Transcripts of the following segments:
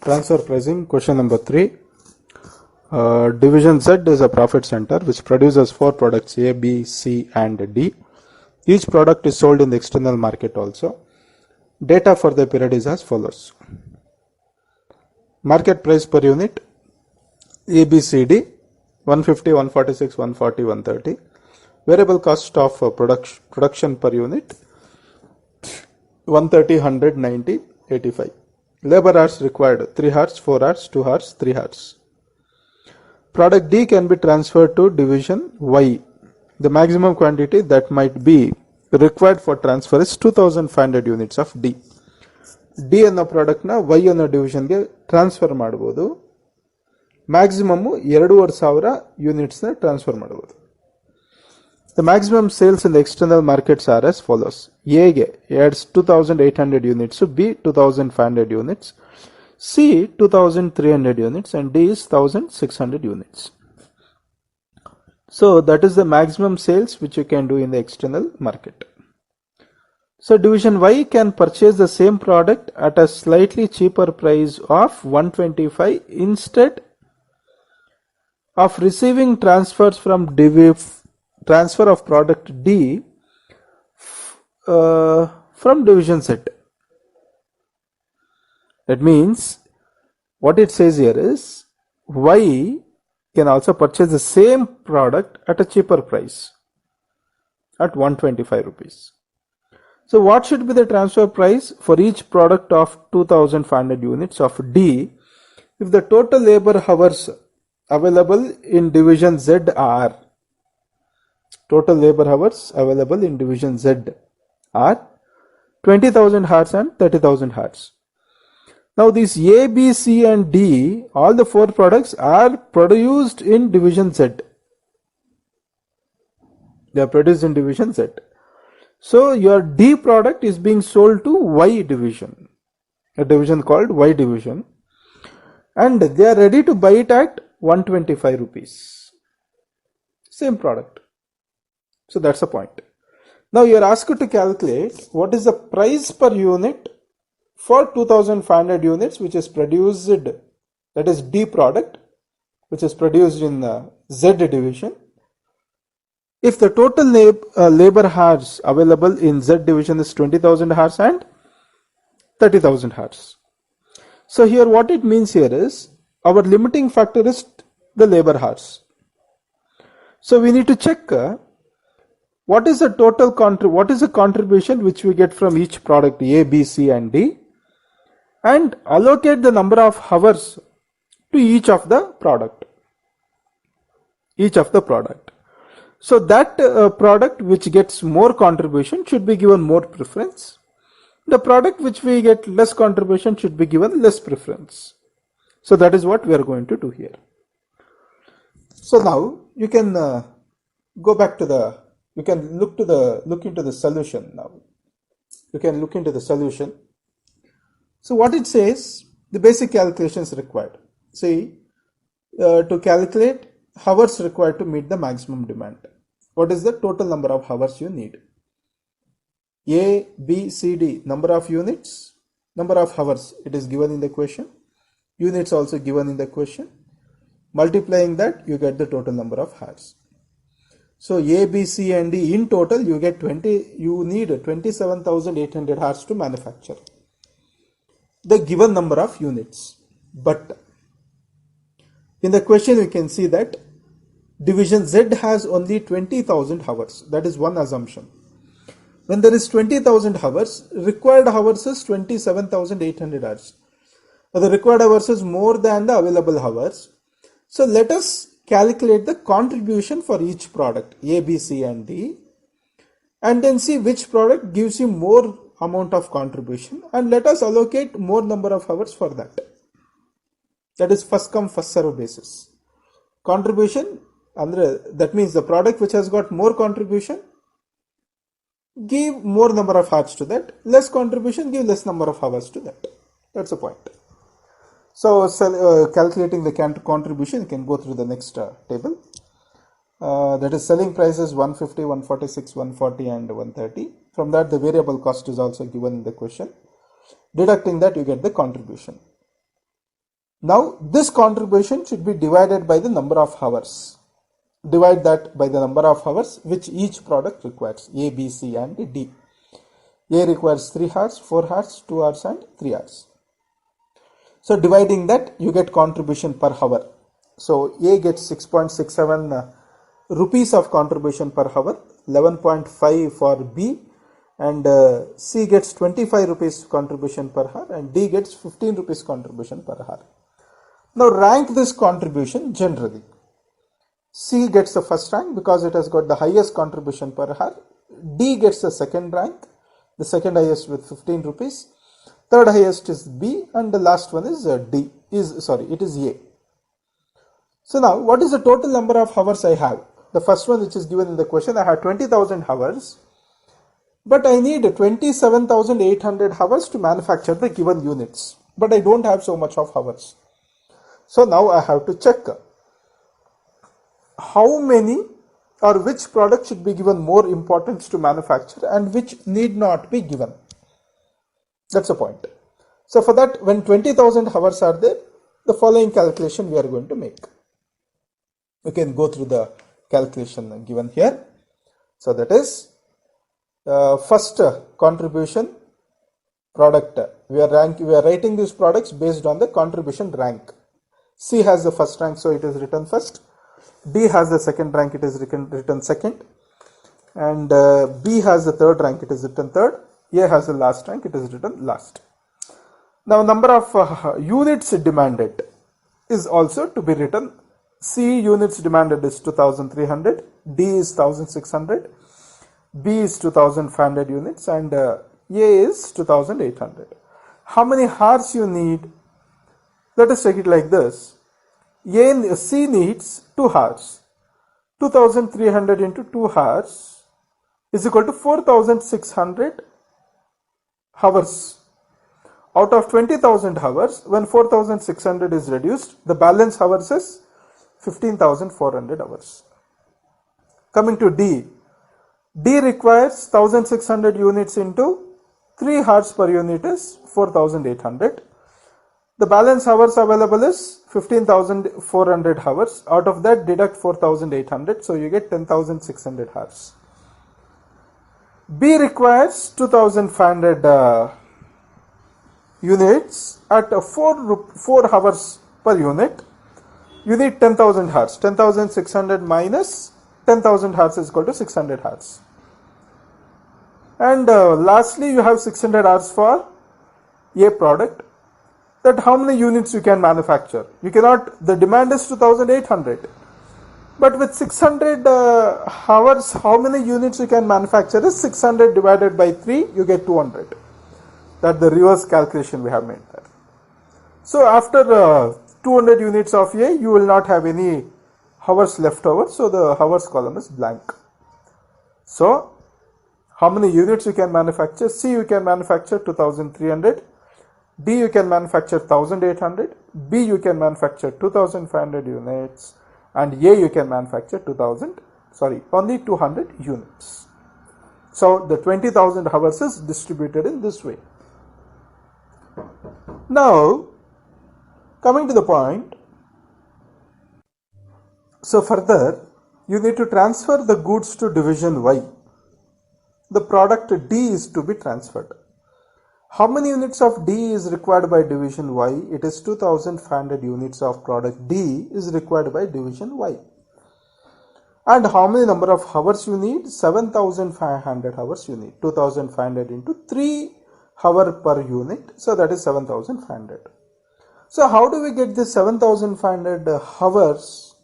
Transfer pricing, question number 3. Division Z is a profit center which produces 4 products A, B, C and D. Each product is sold in the external market also. Data for the period is as follows. Market price per unit A, B, C, D 150, 146, 140, 130. Variable cost of production per unit 130, 100, 90, 85. Labor hours required 3 hours, 4 hours, 2 hours, 3 hours. Product D can be transferred to division Y. The maximum quantity that might be required for transfer is 2500 units of D. D ಅನ್ನೋ product ನ Y ಅನ್ನೋ ಡಿವಿಷನ್ಗೆ transfer ಮಾಡಬಹುದು. Maximum 2500 units ನ transfer ಮಾಡಬಹುದು. The maximum sales in the external markets are as follows. A adds 2800 units, B 2500 units, C 2300 units and D is 1600 units. So that is the maximum sales which you can do in the external market. So division Y can purchase the same product at a slightly cheaper price of 125 instead of receiving transfers from transfer of product D from division Z. That means what it says here is Y can also purchase the same product at a cheaper price at 125 rupees. So what should be the transfer price for each product of 2500 units of D if the total labor hours available in division Z are total labor hours available in division Z are 20,000 hours and 30,000 hours. Now these A, B, C and D, all the 4 products are produced in division Z. They are produced in division Z. So your D product is being sold to Y division, a division called Y division, and they are ready to buy it at 125 rupees. Same product. So that's the point. Now you are asked to calculate what is the price per unit for 2500 units which is produced, that is D product, which is produced in Z division, if the total labor hours available in Z division is 20,000 hours and 30,000 hours. So here what it means here is our limiting factor is the labor hours. So we need to check what is the total contribution which we get from each product A, B, C and D, and allocate the number of hours to each of the product. So that product which gets more contribution should be given more preference. The product which we get less contribution should be given less preference. So that is what we are going to do here. So now you can go back to you can look into the solution now. You can look into the solution. So what it says, the basic calculations required. See, to calculate hours required to meet the maximum demand. What is the total number of hours you need? A, B, C, D, number of units, number of hours, it is given in the question. Units also given in the question. Multiplying that, you get the total number of hours. So A, B, C and D in total you get you need 27,800 hours to manufacture the given number of units. But in the question we can see that division Z has only 20,000 hours. That is one assumption. When there is 20,000 hours, required hours is 27,800 hours. The required hours is more than the available hours. So let us calculate the contribution for each product A, B, C and D, and then see which product gives you more amount of contribution, and let us allocate more number of hours for that. That is first come first serve basis. Contribution, that means the product which has got more contribution, give more number of hours to that. Less contribution, give less number of hours to that. That's the point. So calculating the contribution, you can go through the next table. That is selling prices 150, 146, 140 and 130. From that the variable cost is also given in the question. Deducting that you get the contribution. Now this contribution should be divided by the number of hours. Divide that by the number of hours which each product requires, A, B, C and D. A requires 3 hours, 4 hours, 2 hours and 3 hours. So dividing that you get contribution per hour. So A gets 6.67 rupees of contribution per hour, 11.5 for B, and C gets 25 rupees contribution per hour and D gets 15 rupees contribution per hour. Now rank this contribution generally. C gets the first rank because it has got the highest contribution per hour. D gets the second rank, the second highest with 15 rupees. Third highest is B and the last one is it is A. So now what is the total number of hours I have? The first one which is given in the question, I have 20,000 hours, but I need 27,800 hours to manufacture the given units, but I don't have so much of hours. So now I have to check how many or which product should be given more importance to manufacture and which need not be given. That's the point. So for that, when 20,000 hours are there, the following calculation we are going to make. You can go through the calculation given here. So that is first contribution product. We are writing these products based on the contribution rank. C has the first rank, so it is written first. D has the second rank, it is written second. And B has the third rank, it is written third. A has the last rank, it is written last. Now number of units demanded is also to be written. C units demanded is 2300, D is 1600, B is 2500 units and A is 2800. How many hours you need? Let us take it like this. C needs 2 hours. 2300 into 2 hours is equal to 4600 hours. Out of 20,000 hours, when 4600 is reduced, the balance hours is 15,400 hours. Coming to D. D requires 1600 units into 3 hours per unit is 4800. The balance hours available is 15,400 hours. Out of that deduct 4,800, so you get 10,600 hours. B requires 2,500 units at 4 hours per unit. You need 10,000 hours. 10,600 minus 10,000 hours is equal to 600 hours. And lastly, you have 600 hours for A product. That how many units you can manufacture? You cannot, the demand is 2,800. But with 600 hours, how many units you can manufacture is 600 divided by 3, you get 200. That the reverse calculation we have made there. So after 200 units of A, you will not have any hours left over. So the hours column is blank. So how many units you can manufacture? C you can manufacture 2300. D you can manufacture 1800. B you can manufacture 2500 units. And A you can manufacture only 200 units. So the 20,000 hours is distributed in this way. Now coming to the point, so further you need to transfer the goods to division Y. The product D is to be transferred. How many units of D is required by division Y? It is 2,500 units of product D is required by division Y. And how many number of hours you need? 7500 hours you need. 2500 into 3 hour per unit. So that is 7500. So how do we get this 7500 hours?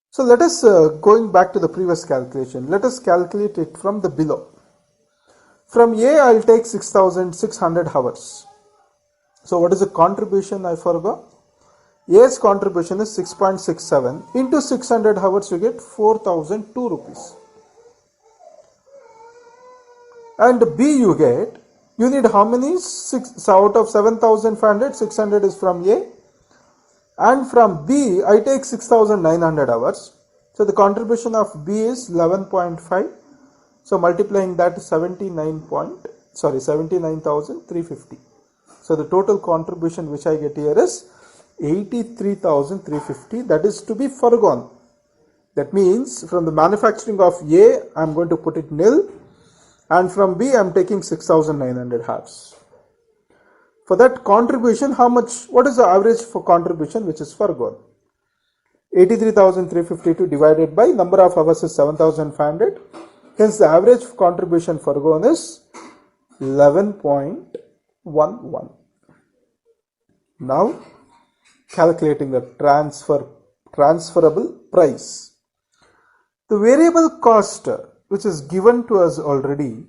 So let us, going back to the previous calculation, let us calculate it from the below. From A, I'll take 6600 hours. So what is the contribution I forgot? A's contribution is 6.67 into 600 hours, you get 4002 rupees. And B you need how many? 6, so out of 7500, 600 is from A. And from B, I take 6900 hours. So the contribution of B is 11.5. So multiplying that 79,350. So the total contribution which I get here is 83,350. That is to be foregone. That means from the manufacturing of A, I am going to put it nil. And from B, I am taking 6900 hours. For that contribution, how much? What is the average for contribution which is foregone? 83,352 divided by number of hours is 7,500. Hence, the average contribution foregone is 11.11. Now, calculating the transferable price. The variable cost which is given to us already,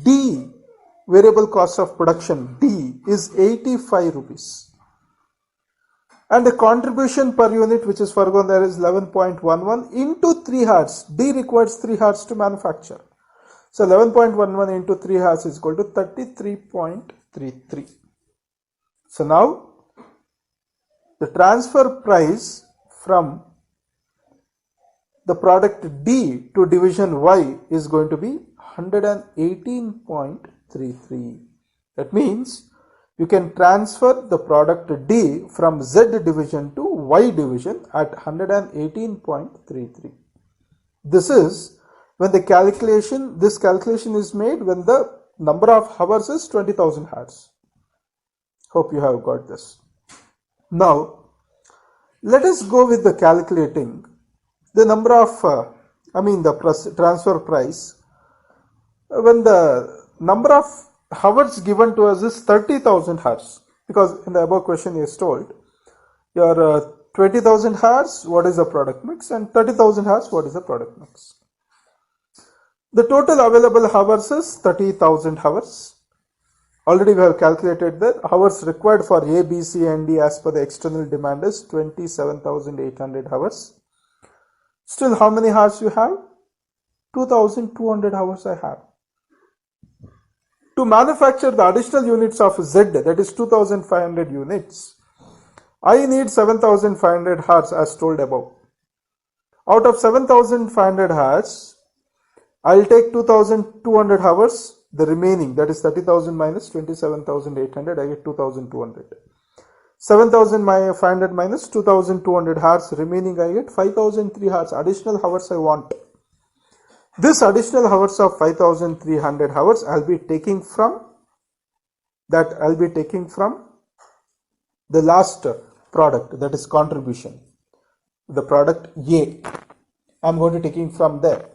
D, variable cost of production, D is 85 rupees. And the contribution per unit which is foregone there is 11.11 into 3 hours. D requires 3 hours to manufacture. So 11.11 into 3 hours is equal to 33.33. So now the transfer price from the product D to division Y is going to be 118.33. That means you can transfer the product D from Z division to Y division at 118.33. This is when this calculation is made when the number of hours is 20,000 hours. Hope you have got this. Now, let us go with the calculating the number of, the transfer price when the number of hours given to us is 30,000 hours, because in the above question is told your 20,000 hours, what is the product mix, and 30,000 hours, what is the product mix. The total available hours is 30,000 hours. Already we have calculated the hours required for A, B, C and D as per the external demand is 27,800 hours. Still, how many hours you have? 2,200 hours I have. To manufacture the additional units of Z, that is 2,500 units, I need 7,500 hours as told above. Out of 7,500 hours, I'll take 2,200 hours, the remaining, that is 30,000 minus 27,800, I get 2,200. 7,500 minus 2,200 hours, remaining I get 5,003 hours, additional hours I want. This additional hours of 5,300 hours I'll be taking from the last product, that is contribution, the product A. I'm going to taking from there.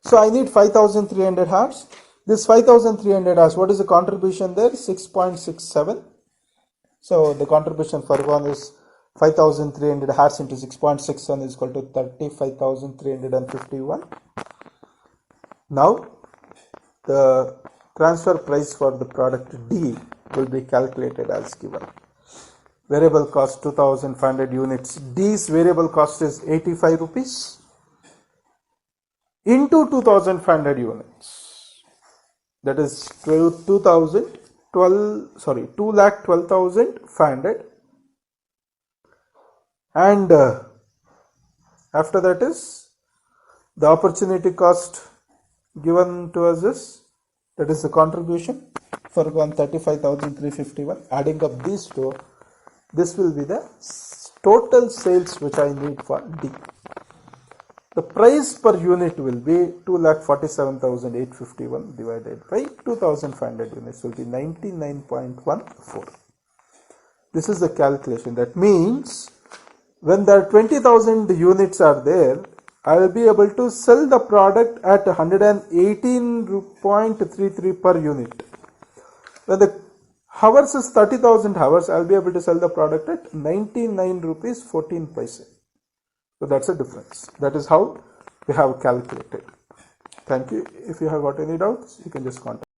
So I need 5,300 hours. This 5,300 hours, what is the contribution there? 6.67. So the contribution for one is 5,300 hours into 6.61 is equal to 35,351. Now the transfer price for the product D will be calculated as given. Variable cost 2,500 units. D's variable cost is 85 rupees into 2,500 units. That is 2,12,500, and after that is the opportunity cost given to us is, that is the contribution for 35,351. Adding up these two, this will be the total sales which I need for D. The price per unit will be 2,47,851 divided by 2,500 units will be 99.14. This is the calculation. That means when the 20,000 units are there, I will be able to sell the product at 118.33 per unit. When the hours is 30,000 hours, I will be able to sell the product at 99 rupees 14 paise. So that's the difference. That is how we have calculated. Thank you. If you have got any doubts, you can just contact.